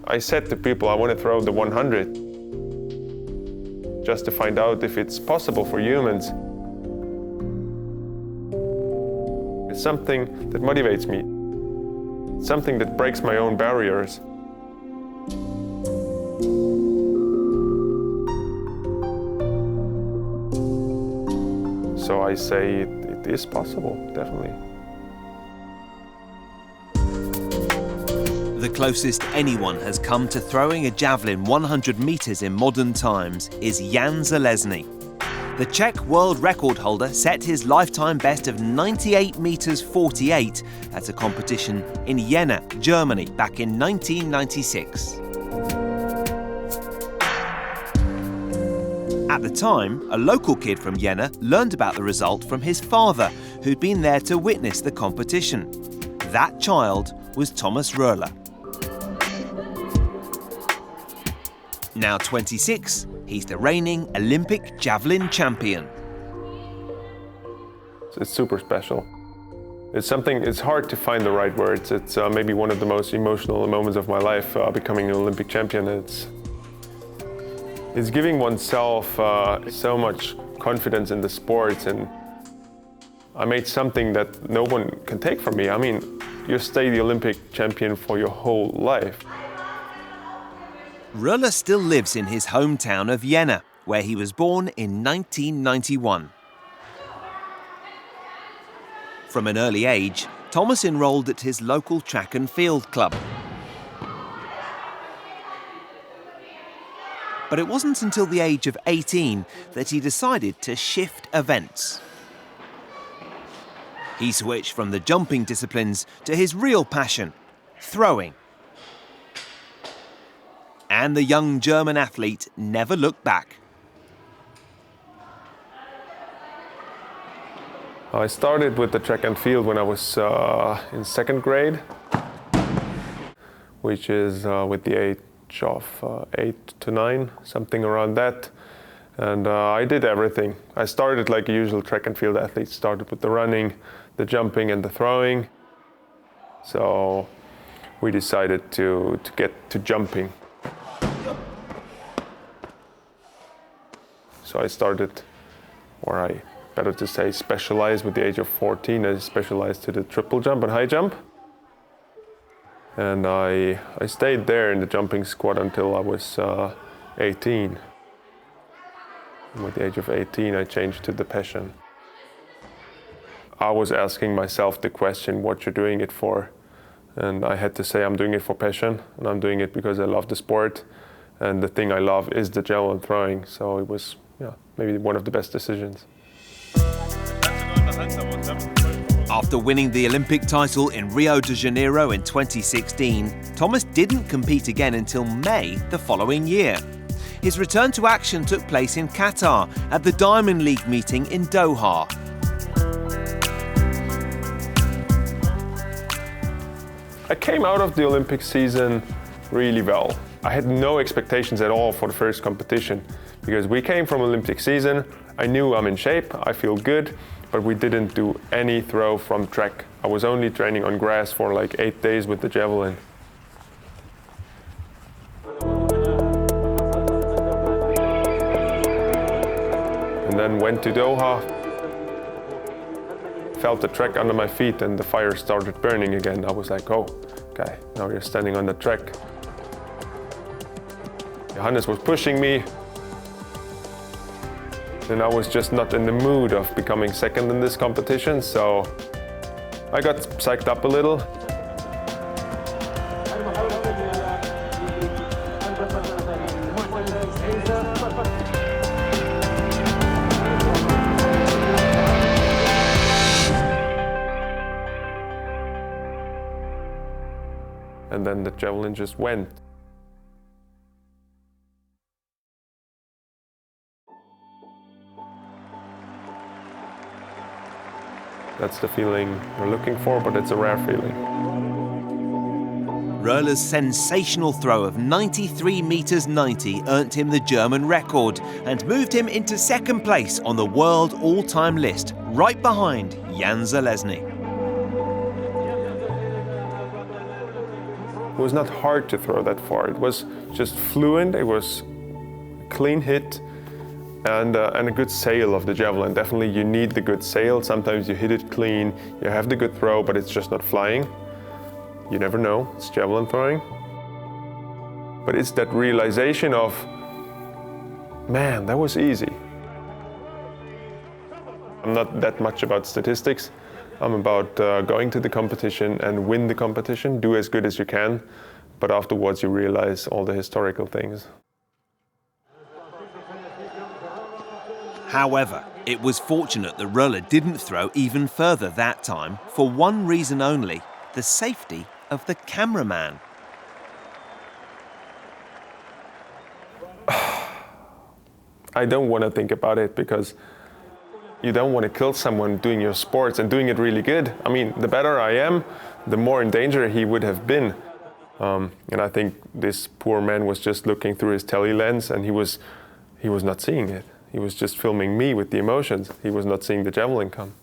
I said to people I want to throw the 100 just to find out if it's possible for humans. It's something that motivates me, something that breaks my own barriers. So I say it is possible, definitely. The closest anyone has come to throwing a javelin 100 meters in modern times is Jan Železný. The Czech world record holder set his lifetime best of 98 meters 48 at a competition in Jena, Germany, back in 1996. At the time, a local kid from Jena learned about the result from his father, who'd been there to witness the competition. That child was Thomas Röhrle. Now 26, he's the reigning Olympic javelin champion. It's super special. It's hard to find the right words. It's maybe one of the most emotional moments of my life, becoming an Olympic champion. It's giving oneself so much confidence in the sports, and I made something that no one can take from me. I mean, you stay the Olympic champion for your whole life. Röhrle still lives in his hometown of Jena, where he was born in 1991. From an early age, Thomas enrolled at his local track and field club. But it wasn't until the age of 18 that he decided to shift events. He switched from the jumping disciplines to his real passion, throwing. And the young German athlete never looked back. I started with the track and field when I was in second grade, which is with the age of 8 to 9, something around that. And I did everything. I started like a usual track and field athlete, started with the running, the jumping and the throwing. So we decided to get to jumping. So I started, or I better to say specialized with the age of 14. I specialized to the triple jump and high jump. And I stayed there in the jumping squad until I was 18. And with the age of 18, I changed to the passion. I was asking myself the question, what you're doing it for? And I had to say I'm doing it for passion, and I'm doing it because I love the sport. And the thing I love is the javelin throwing. So it was maybe one of the best decisions. After winning the Olympic title in Rio de Janeiro in 2016, Thomas didn't compete again until May the following year. His return to action took place in Qatar at the Diamond League meeting in Doha. I came out of the Olympic season really well. I had no expectations at all for the first competition because we came from Olympic season. I knew I'm in shape, I feel good, but we didn't do any throw from track. I was only training on grass for like 8 days with the javelin. And then went to Doha, felt the track under my feet and the fire started burning again. I was like, oh, okay, now you're standing on the track. Johannes was pushing me, and I was just not in the mood of becoming second in this competition, so I got psyched up a little. And then the javelin just went. That's the feeling we're looking for, but it's a rare feeling. Röhrle's sensational throw of 93 meters 90 earned him the German record and moved him into second place on the world all-time list, right behind Jan Železný. It was not hard to throw that far. It was just fluent, it was clean hit, and a good sail of the javelin. Definitely you need the good sail. Sometimes you hit it clean, you have the good throw, but it's just not flying. You never know, it's javelin throwing. But it's that realization of, man, that was easy. I'm not that much about statistics. I'm about going to the competition and win the competition, do as good as you can, but afterwards you realize all the historical things. However, it was fortunate that Röhle didn't throw even further that time for one reason only: the safety of the cameraman. I don't want to think about it, because you don't want to kill someone doing your sports and doing it really good. I mean, the better I am, the more in danger he would have been. And I think this poor man was just looking through his tele lens, and he was not seeing it. He was just filming me with the emotions. He was not seeing the javelin come.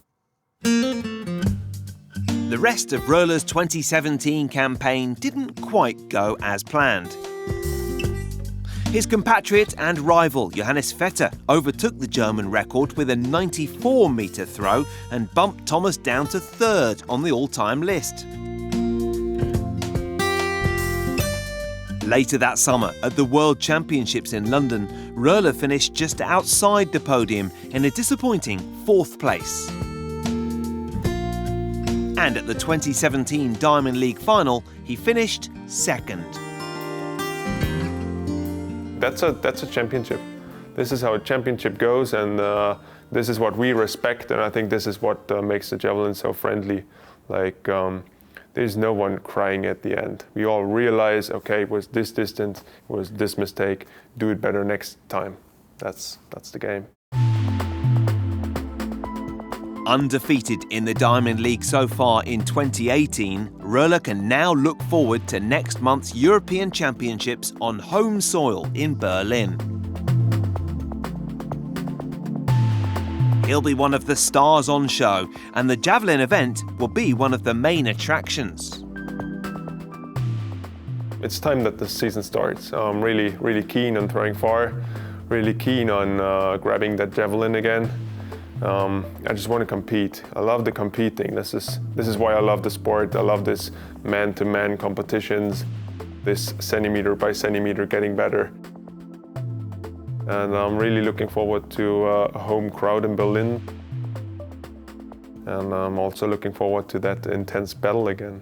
The rest of Röhle's 2017 campaign didn't quite go as planned. His compatriot and rival Johannes Vetter overtook the German record with a 94-metre throw and bumped Thomas down to third on the all-time list. Later that summer, at the World Championships in London, Röhle finished just outside the podium in a disappointing fourth place. And at the 2017 Diamond League final, he finished second. That's a championship. This is how a championship goes, and this is what we respect, and I think this is what makes the javelin so friendly. Like, there's no one crying at the end. We all realize, okay, it was this distance, it was this mistake, do it better next time. That's the game. Undefeated in the Diamond League so far in 2018, Röhle can now look forward to next month's European Championships on home soil in Berlin. He'll be one of the stars on show, and the javelin event will be one of the main attractions. It's time that the season starts. I'm really keen on throwing far, really keen on grabbing that javelin again. I just want to compete. I love the competing. This is why I love the sport. I love this man-to-man competitions, this centimeter by centimeter getting better. And I'm really looking forward to a home crowd in Berlin. And I'm also looking forward to that intense battle again.